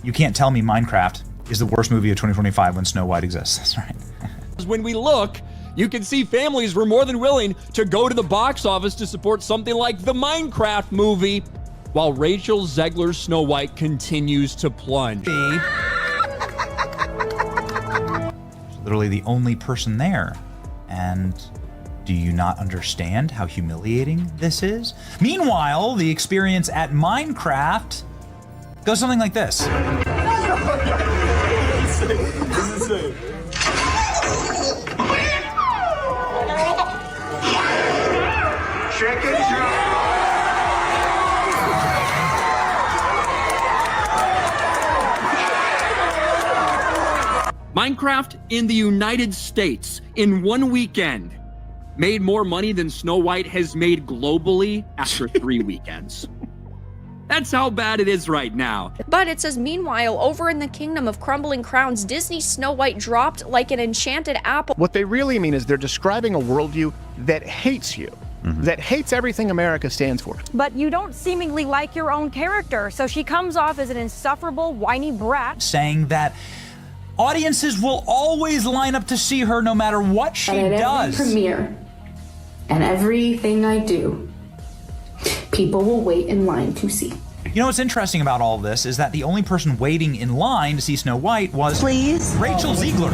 You can't tell me Minecraft is the worst movie of 2025 when Snow White exists. That's right. When we look, you can see families were more than willing to go to the box office to support something like the Minecraft movie, while Rachel Zegler's Snow White continues to plunge. Literally the only person there. And do you not understand how humiliating this is? Meanwhile, the experience at Minecraft goes something like this. Minecraft in the United States in one weekend made more money than Snow White has made globally after 3 weekends. That's how bad it is right now. But it says, meanwhile, over in the Kingdom of Crumbling Crowns, Disney's Snow White dropped like an enchanted apple. What they really mean is they're describing a worldview that hates you, that hates everything America stands for. But you don't seemingly like your own character, so she comes off as an insufferable, whiny brat. Saying that audiences will always line up to see her no matter what she does. Every premiere and everything I do, people will wait in line to see. You know what's interesting about all this is that the only person waiting in line to see Snow White was Rachel Zegler.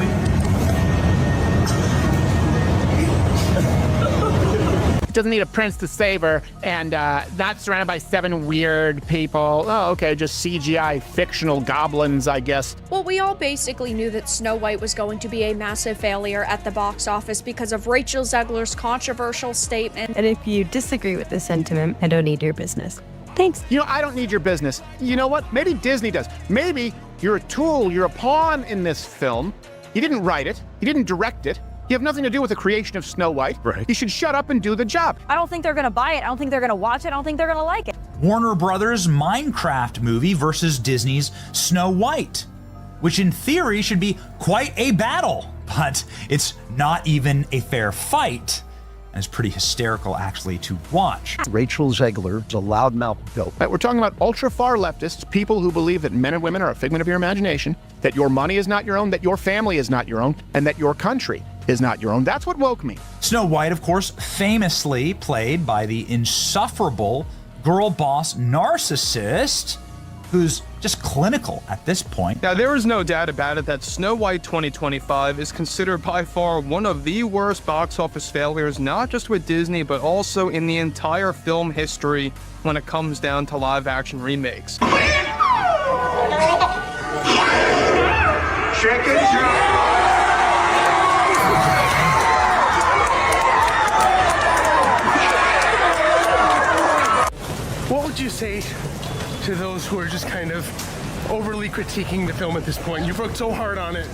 Doesn't need a prince to save her, and not surrounded by 7 weird people. Oh, okay, just CGI fictional goblins, I guess. Well, we all basically knew that Snow White was going to be a massive failure at the box office because of Rachel Zegler's controversial statement. And if you disagree with this sentiment, I don't need your business. Thanks. You know, I don't need your business. You know what? Maybe Disney does. Maybe you're a tool, you're a pawn in this film. You didn't write it, you didn't direct it. You have nothing to do with the creation of Snow White. Right. You should shut up and do the job. I don't think they're gonna buy it. I don't think they're gonna watch it. I don't think they're gonna like it. Warner Brothers' Minecraft movie versus Disney's Snow White, which in theory should be quite a battle, but it's not even a fair fight. And it's pretty hysterical, actually, to watch. Rachel Zegler is a loudmouth dope. Right, we're talking about ultra-far leftists, people who believe that men and women are a figment of your imagination, that your money is not your own, that your family is not your own, and that your country is not your own. That's what woke me. Snow White, of course, famously played by the insufferable girl boss narcissist who's just clinical at this point. Now, there is no doubt about it that Snow White 2025 is considered by far one of the worst box office failures, not just with Disney, but also in the entire film history when it comes down to live-action remakes. What would you say to those who are just kind of overly critiquing the film at this point? You've worked so hard on it.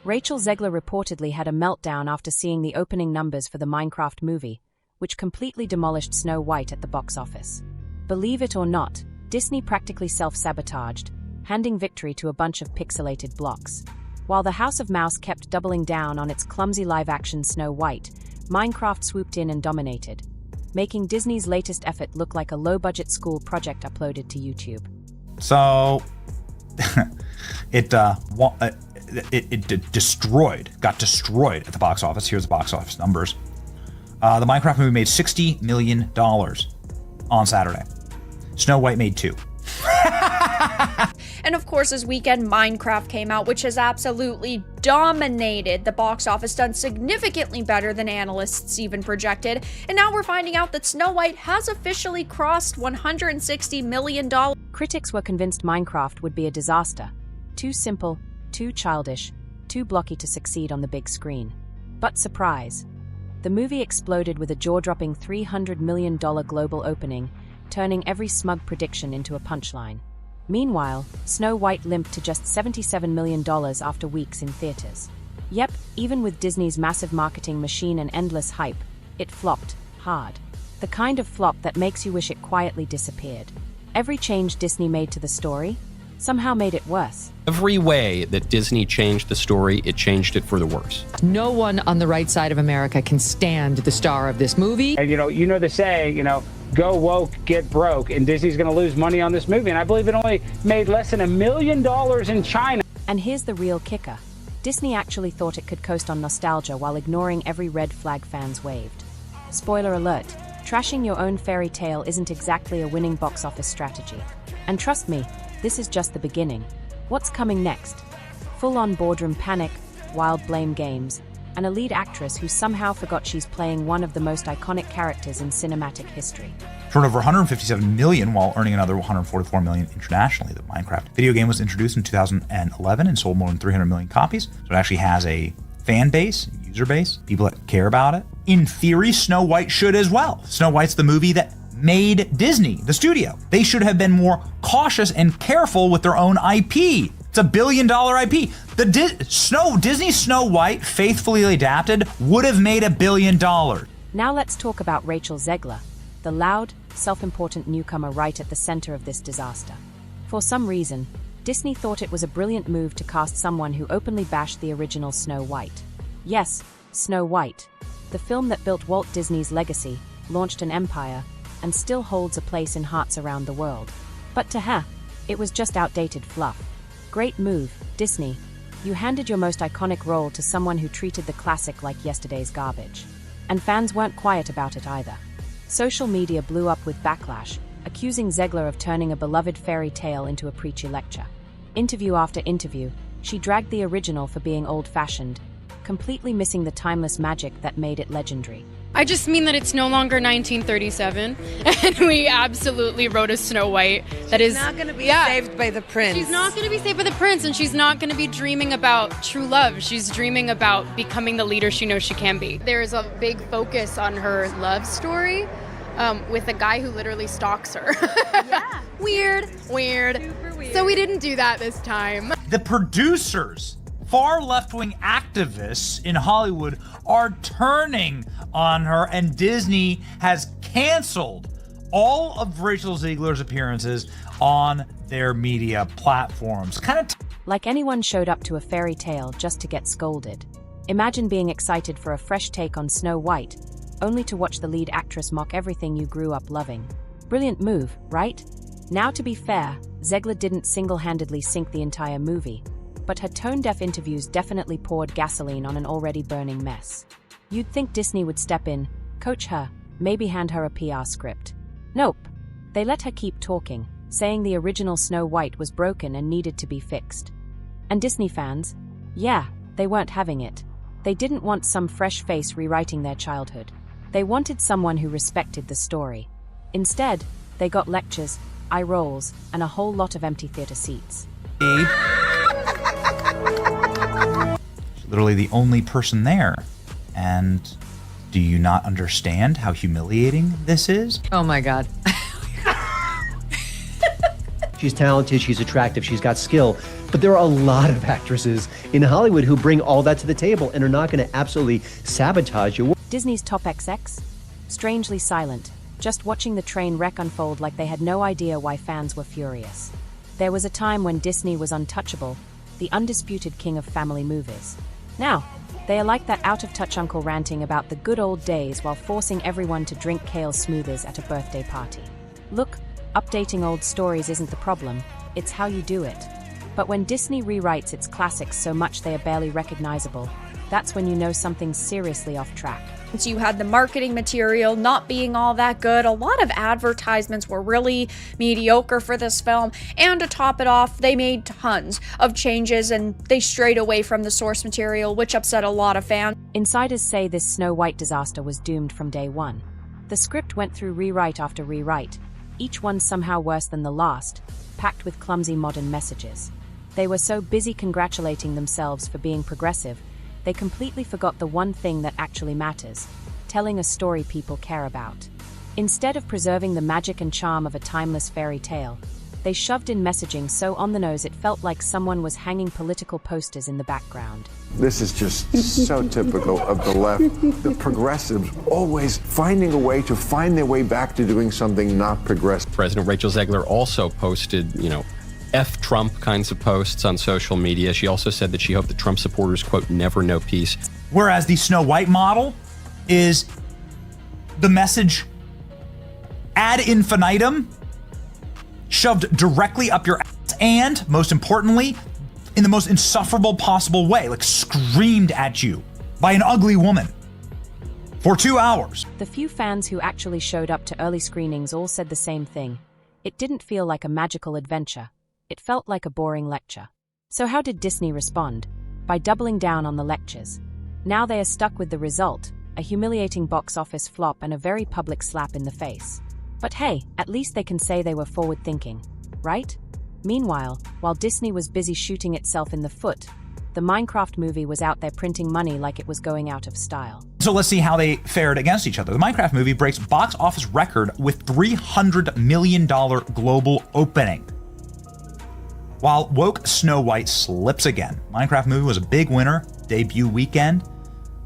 Rachel Zegler reportedly had a meltdown after seeing the opening numbers for the Minecraft movie, which completely demolished Snow White at the box office. Believe it or not, Disney practically self-sabotaged, handing victory to a bunch of pixelated blocks. While the House of Mouse kept doubling down on its clumsy live-action Snow White, Minecraft swooped in and dominated, making Disney's latest effort look like a low-budget school project uploaded to YouTube. So, it got destroyed at the box office. Here's the box office numbers. The Minecraft movie made $60 million on Saturday. Snow White made $2. And of course, this weekend, Minecraft came out, which has absolutely dominated the box office, done significantly better than analysts even projected. And now we're finding out that Snow White has officially crossed $160 million. Critics were convinced Minecraft would be a disaster. Too simple, too childish, too blocky to succeed on the big screen. But surprise, the movie exploded with a jaw-dropping $300 million global opening, turning every smug prediction into a punchline. Meanwhile, Snow White limped to just $77 million after weeks in theaters. Yep, even with Disney's massive marketing machine and endless hype, it flopped hard. The kind of flop that makes you wish it quietly disappeared. Every change Disney made to the story somehow made it worse. Every way that Disney changed the story, it changed it for the worse. No one on the right side of America can stand the star of this movie. And you know the saying, go woke, get broke, and Disney's going to lose money on this movie. And I believe it only made less than $1 million in China. And here's the real kicker. Disney actually thought it could coast on nostalgia while ignoring every red flag fans waved. Spoiler alert, trashing your own fairy tale isn't exactly a winning box office strategy. And trust me, this is just the beginning. What's coming next? Full-on boardroom panic, wild blame games, and a lead actress who somehow forgot she's playing one of the most iconic characters in cinematic history. Turned over $157 million while earning another $144 million internationally. The Minecraft video game was introduced in 2011 and sold more than 300 million copies. So it actually has a fan base, user base, people that care about it. In theory, Snow White should as well. Snow White's the movie that made Disney, the studio. They should have been more cautious and careful with their own IP. It's $1 billion IP. The Disney Snow White, faithfully adapted, would have made $1 billion. Now let's talk about Rachel Zegler, the loud, self-important newcomer right at the center of this disaster. For some reason, Disney thought it was a brilliant move to cast someone who openly bashed the original Snow White. Yes, Snow White, the film that built Walt Disney's legacy, launched an empire, and still holds a place in hearts around the world. But to her, it was just outdated fluff. Great move, Disney. You handed your most iconic role to someone who treated the classic like yesterday's garbage. And fans weren't quiet about it either. Social media blew up with backlash, accusing Zegler of turning a beloved fairy tale into a preachy lecture. Interview after interview, she dragged the original for being old-fashioned, completely missing the timeless magic that made it legendary. I just mean that it's no longer 1937, and we absolutely wrote a Snow White that is not going to be saved by the prince. She's not going to be saved by the prince, and she's not going to be dreaming about true love. She's dreaming about becoming the leader she knows she can be. There's a big focus on her love story with a guy who literally stalks her. Yeah. Weird. Super weird. So we didn't do that this time. The producers, far left-wing activists in Hollywood, are turning on her, and Disney has canceled all of Rachel Zegler's appearances on their media platforms. Like anyone showed up to a fairy tale just to get scolded. Imagine being excited for a fresh take on Snow White, only to watch the lead actress mock everything you grew up loving. Brilliant move, right? Now, to be fair, Zegler didn't single-handedly sink the entire movie, but her tone-deaf interviews definitely poured gasoline on an already burning mess. You'd think Disney would step in, coach her, maybe hand her a PR script. Nope. They let her keep talking, saying the original Snow White was broken and needed to be fixed. And Disney fans? Yeah, they weren't having it. They didn't want some fresh face rewriting their childhood. They wanted someone who respected the story. Instead, they got lectures, eye rolls, and a whole lot of empty theater seats. Literally the only person there. And do you not understand how humiliating this is? Oh my God. She's talented, she's attractive, she's got skill. But there are a lot of actresses in Hollywood who bring all that to the table and are not going to absolutely sabotage your work. Disney's top XX? Strangely silent, just watching the train wreck unfold like they had no idea why fans were furious. There was a time when Disney was untouchable, the undisputed king of family movies. Now, they are like that out-of-touch uncle ranting about the good old days while forcing everyone to drink kale smoothers at a birthday party. Look, updating old stories isn't the problem, it's how you do it. But when Disney rewrites its classics so much they are barely recognizable, that's when you know something's seriously off track. So you had the marketing material not being all that good. A lot of advertisements were really mediocre for this film. And to top it off, they made tons of changes and they strayed away from the source material, which upset a lot of fans. Insiders say this Snow White disaster was doomed from day one. The script went through rewrite after rewrite, each one somehow worse than the last, packed with clumsy modern messages. They were so busy congratulating themselves for being progressive, they completely forgot the one thing that actually matters, telling a story people care about. Instead of preserving the magic and charm of a timeless fairy tale, they shoved in messaging so on the nose it felt like someone was hanging political posters in the background. This is just so typical of the left. The progressives always finding a way to find their way back to doing something not progressive. President Rachel Zegler also posted, F Trump kinds of posts on social media. She also said that she hoped that Trump supporters, quote, never know peace. Whereas the Snow White model is the message ad infinitum, shoved directly up your ass, and most importantly, in the most insufferable possible way, like screamed at you by an ugly woman for 2 hours. The few fans who actually showed up to early screenings all said the same thing. It didn't feel like a magical adventure. It felt like a boring lecture. So how did Disney respond? By doubling down on the lectures. Now they are stuck with the result, a humiliating box office flop and a very public slap in the face. But hey, at least they can say they were forward-thinking, right? Meanwhile, while Disney was busy shooting itself in the foot, the Minecraft movie was out there printing money like it was going out of style. So let's see how they fared against each other. The Minecraft movie breaks box office record with $300 million global opening, while woke Snow White slips again. Minecraft movie was a big winner, debut weekend,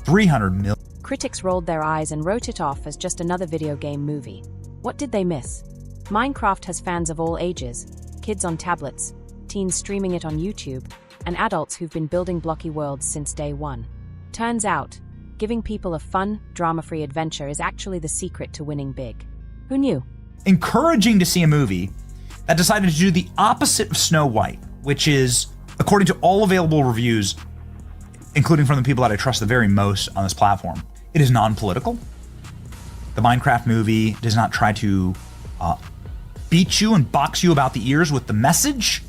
$300 million. Critics rolled their eyes and wrote it off as just another video game movie. What did they miss? Minecraft has fans of all ages, kids on tablets, teens streaming it on YouTube, and adults who've been building blocky worlds since day one. Turns out, giving people a fun, drama-free adventure is actually the secret to winning big. Who knew? Encouraging to see a movie that decided to do the opposite of Snow White, which is, according to all available reviews, including from the people that I trust the very most on this platform, it is non-political. The Minecraft movie does not try to beat you and box you about the ears with the message.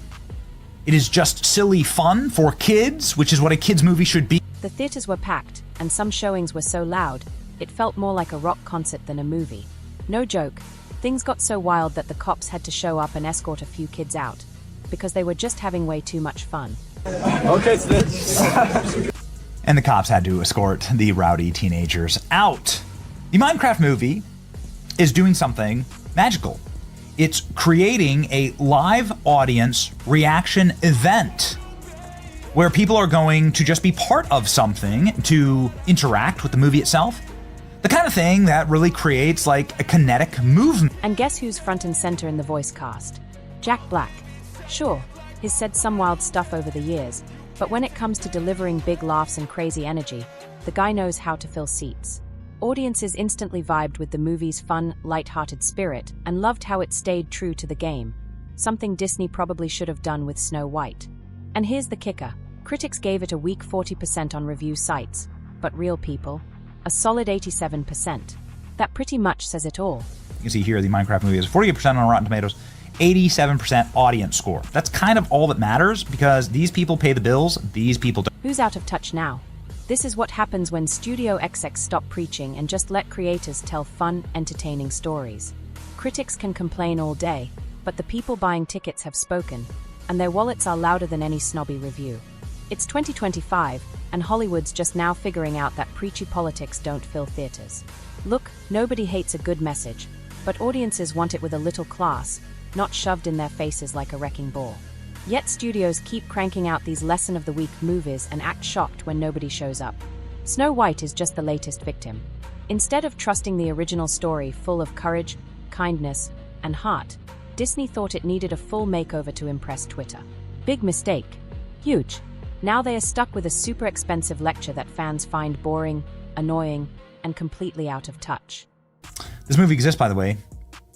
It is just silly fun for kids, which is what a kids movie should be. The theaters were packed, and some showings were so loud, it felt more like a rock concert than a movie. No joke, things got so wild that the cops had to show up and escort a few kids out, because they were just having way too much fun. Okay, and the cops had to escort the rowdy teenagers out. The Minecraft movie is doing something magical. It's creating a live audience reaction event where people are going to just be part of something to interact with the movie itself. The kind of thing that really creates like a kinetic movement. And guess who's front and center in the voice cast? Jack Black. Sure, he's said some wild stuff over the years, but when it comes to delivering big laughs and crazy energy, the guy knows how to fill seats. Audiences instantly vibed with the movie's fun, light-hearted spirit and loved how it stayed true to the game, something Disney probably should have done with Snow White. And here's the kicker. Critics gave it a weak 40% on review sites, but real people, a solid 87%. That pretty much says it all. You can see here the Minecraft movie is 48% on Rotten Tomatoes, 87% audience score. That's kind of all that matters because these people pay the bills, these people don't. Who's out of touch now? This is what happens when Studio XX stop preaching and just let creators tell fun, entertaining stories. Critics can complain all day, but the people buying tickets have spoken, and their wallets are louder than any snobby review. It's 2025, and Hollywood's just now figuring out that preachy politics don't fill theaters. Look, nobody hates a good message, but audiences want it with a little class, not shoved in their faces like a wrecking ball. Yet studios keep cranking out these lesson-of-the-week movies and act shocked when nobody shows up. Snow White is just the latest victim. Instead of trusting the original story full of courage, kindness, and heart, Disney thought it needed a full makeover to impress Twitter. Big mistake. Huge. Now they are stuck with a super expensive lecture that fans find boring, annoying, and completely out of touch. This movie exists, by the way.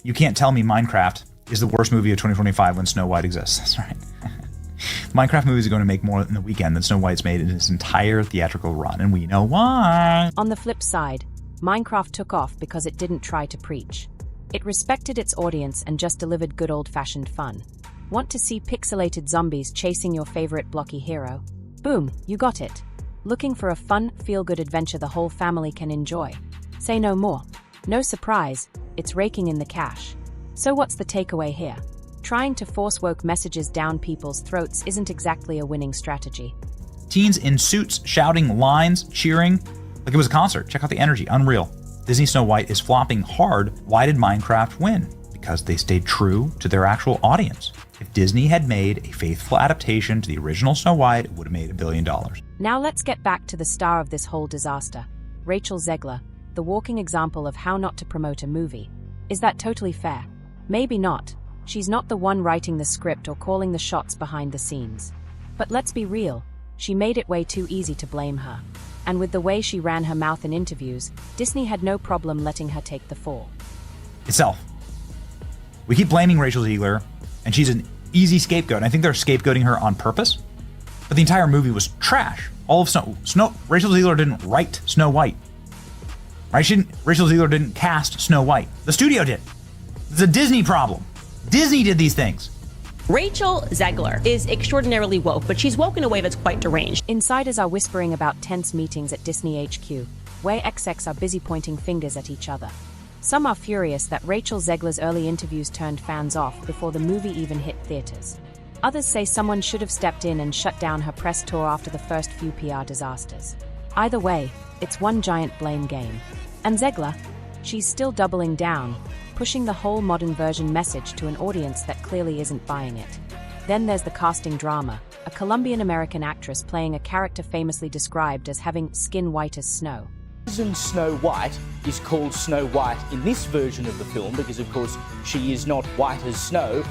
You can't tell me Minecraft is the worst movie of 2025 when Snow White exists. That's right. Minecraft movies are going to make more in the weekend than Snow White's made in its entire theatrical run, and we know why. On the flip side, Minecraft took off because it didn't try to preach. It respected its audience and just delivered good old-fashioned fun. Want to see pixelated zombies chasing your favorite blocky hero? Boom, you got it. Looking for a fun, feel-good adventure the whole family can enjoy? Say no more. No surprise, it's raking in the cash. So what's the takeaway here? Trying to force woke messages down people's throats isn't exactly a winning strategy. Teens in suits shouting lines, cheering like it was a concert. Check out the energy, unreal. Disney Snow White is flopping hard. Why did Minecraft win? Because they stayed true to their actual audience. If Disney had made a faithful adaptation to the original Snow White, it would have made $1 billion. Now let's get back to the star of this whole disaster, Rachel Zegler, the walking example of how not to promote a movie. Is that totally fair? Maybe not. She's not the one writing the script or calling the shots behind the scenes. But let's be real, she made it way too easy to blame her. And with the way she ran her mouth in interviews, Disney had no problem letting her take the fall. Itself. We keep blaming Rachel Zegler, and she's an easy scapegoat. And I think they're scapegoating her on purpose. But the entire movie was trash. All of Rachel Zegler didn't write Snow White. Right? Rachel Zegler didn't cast Snow White. The studio did. It's a Disney problem. Disney did these things. Rachel Zegler is extraordinarily woke, but she's woke in a way that's quite deranged. Insiders are whispering about tense meetings at Disney HQ, where execs are busy pointing fingers at each other. Some are furious that Rachel Zegler's early interviews turned fans off before the movie even hit theaters. Others say someone should have stepped in and shut down her press tour after the first few PR disasters. Either way, it's one giant blame game. And Zegler, she's still doubling down, pushing the whole modern version message to an audience that clearly isn't buying it. Then there's the casting drama, a Colombian-American actress playing a character famously described as having skin white as snow. The reason Snow White is called Snow White in this version of the film, because of course she is not white as snow,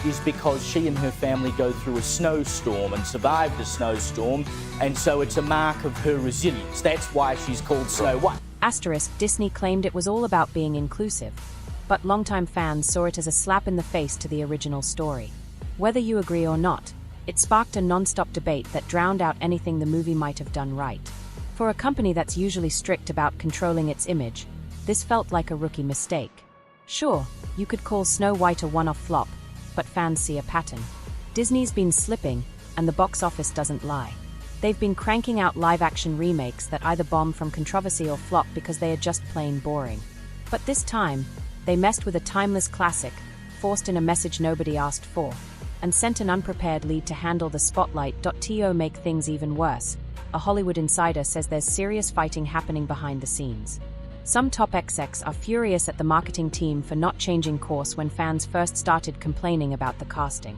is because she and her family go through a snowstorm and survived the snowstorm, and so it's a mark of her resilience. That's why she's called Snow White. Asterisk, Disney claimed it was all about being inclusive, but longtime fans saw it as a slap in the face to the original story. Whether you agree or not, it sparked a non-stop debate that drowned out anything the movie might have done right. For a company that's usually strict about controlling its image, this felt like a rookie mistake. Sure, you could call Snow White a one-off flop, but fans see a pattern. Disney's been slipping, and the box office doesn't lie. They've been cranking out live-action remakes that either bomb from controversy or flop because they are just plain boring. But this time, they messed with a timeless classic, forced in a message nobody asked for, and sent an unprepared lead to handle the spotlight. To make things even worse, a Hollywood insider says there's serious fighting happening behind the scenes. Some top execs are furious at the marketing team for not changing course when fans first started complaining about the casting.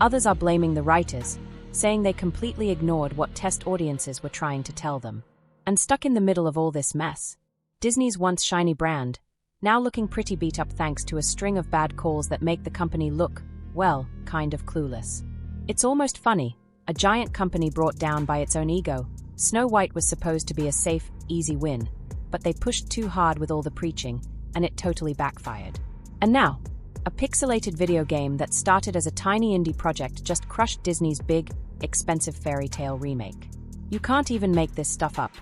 Others are blaming the writers, saying they completely ignored what test audiences were trying to tell them. And stuck in the middle of all this mess, Disney's once shiny brand, now looking pretty beat up thanks to a string of bad calls that make the company look, well, kind of clueless. It's almost funny. A giant company brought down by its own ego. Snow White was supposed to be a safe, easy win, but they pushed too hard with all the preaching, and it totally backfired. And now, a pixelated video game that started as a tiny indie project just crushed Disney's big, expensive fairy tale remake. You can't even make this stuff up.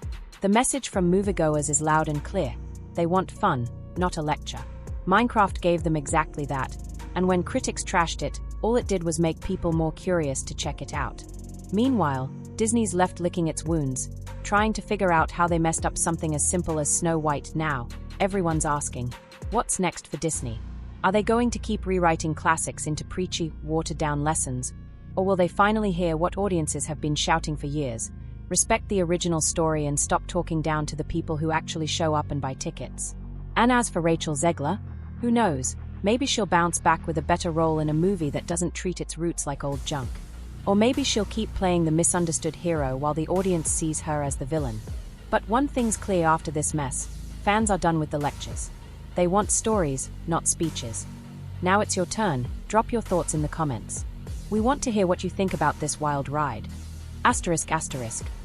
The message from moviegoers is loud and clear. They want fun, not a lecture. Minecraft gave them exactly that, and when critics trashed it, all it did was make people more curious to check it out. Meanwhile, Disney's left licking its wounds, trying to figure out how they messed up something as simple as Snow White. Now, everyone's asking, what's next for Disney? Are they going to keep rewriting classics into preachy, watered-down lessons? Or will they finally hear what audiences have been shouting for years? Respect the original story and stop talking down to the people who actually show up and buy tickets. And as for Rachel Zegler, who knows? Maybe she'll bounce back with a better role in a movie that doesn't treat its roots like old junk. Or maybe she'll keep playing the misunderstood hero while the audience sees her as the villain. But one thing's clear after this mess, fans are done with the lectures. They want stories, not speeches. Now it's your turn, drop your thoughts in the comments. We want to hear what you think about this wild ride. ***.